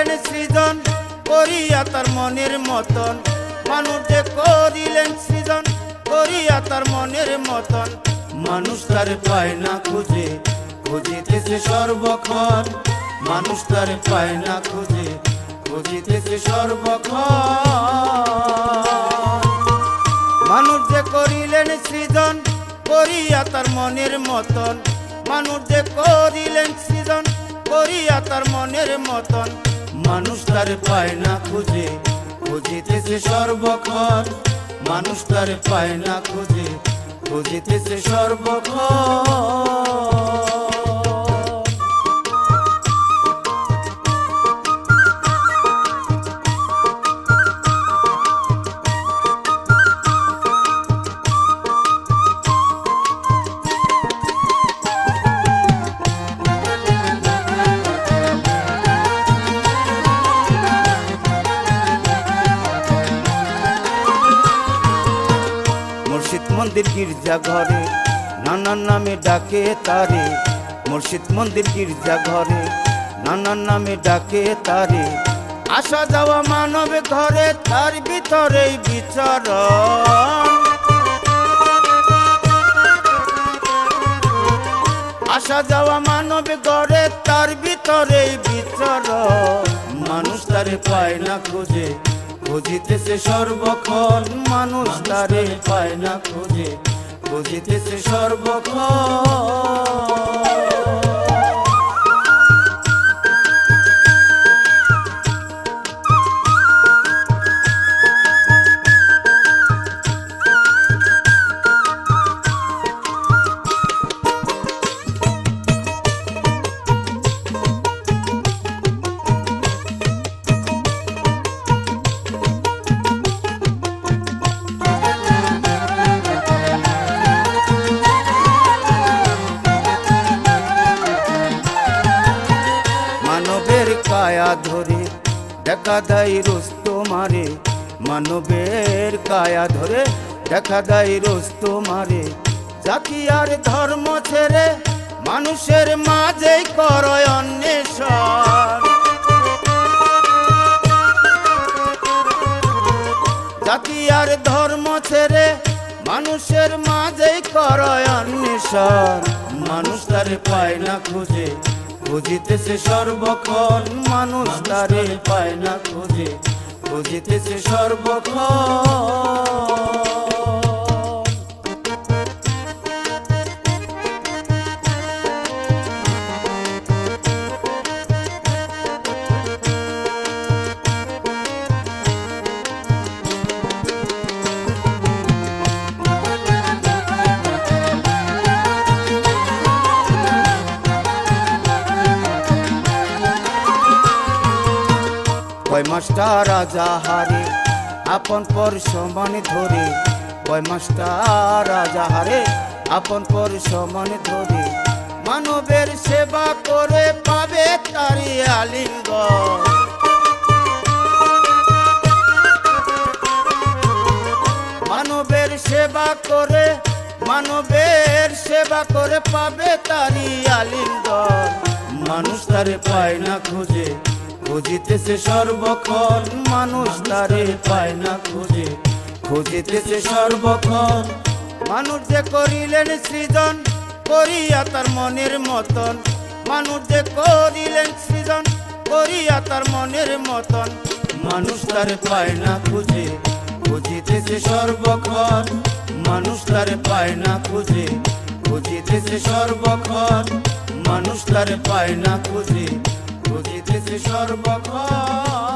করিলেন সৃজন করিয়া তার মনের মতন, মানুষ যে করিলেন সৃজন করিয়া তার মনের মতন, মানুষ তার পায় না খুঁজে খুঁজিতেছে সর্বক্ষণ, মানুষ তার পায় না খুঁজে খুঁজিতেছে সর্বক্ষণ। মানুষ যে করিলেন সৃজন করিয়া তার মনের মতন, মানুষ যে করিলেন সৃজন করিয়া তার মনের মতন, মানুষ তার পায় না খুঁজে খুঁজিতেছে সর্বক্ষণ, মানুষ তার পায় না খুঁজে খুঁজিতেছে সর্বক্ষণ। মুর্শিদ মন্দির গির্জা ঘরে নানান নামে ডাকে তারে, মুর্শিদ মন্দির গির্জা ঘরে নানান নামে ডাকে তারে, আসা যাওয়া মানব ঘরে তার ভিতরেই বিচরণ, আসা যাওয়া মানব ঘরে তার ভিতরেই বিচরণ, মানুষ তারে পায় না খুঁজে খুঁজিতেছে সর্বক্ষণ, মানুষ তারে পায় না খুঁজে খুঁজিতেছে সর্বক্ষণ। কায়া ধরে দেখা দেয় রোস্ত মারে, মানবের কায়া ধরে দেখা দেয় রোস্ত মারে, জাতি আর ধর্ম ছেড়ে মানুষের মাঝেই করয় অন্বেষণ, জাতি আর ধর্ম ছেড়ে মানুষের মাঝেই করয় অন্বেষণ, মানুষ তারে পায় না খুঁজে খুঁজিতেছে সর্বক্ষণ, মানুষ তারে পায় না খুঁজে খুঁজিতেছে সর্বক্ষণ। কয় মাস্টার রাজা হারে আপন পর সমান ধরে, কয় মাস্টার রাজা হারে আপন পর সমান ধরে, মানবের সেবা করে পাবে তারি আলিঙ্গন, মানবের সেবা করে মানবের সেবা করে পাবে তারি আলিঙ্গন, মানুষ তারে পায় না খুঁজে খুঁজিতেছে সর্বক্ষণ, মানুষ তারে পায় না খুঁজে খুঁজিতেছে সর্বক্ষণ। মানুষ যে করিলেন সৃজন করিয়া তার মনের মতন, মানুষ যে করিলেন সৃজন করিয়া তার মনের মতন, মানুষ তারে পায় না খুঁজে খুঁজিতেছে সর্বক্ষণ, মানুষ তারে পায় না খুঁজে খুঁজিতেছে সর্বক্ষণ, মানুষ তারে পায় না খুঁজে খুঁজিতেছে সর্বক্ষণ।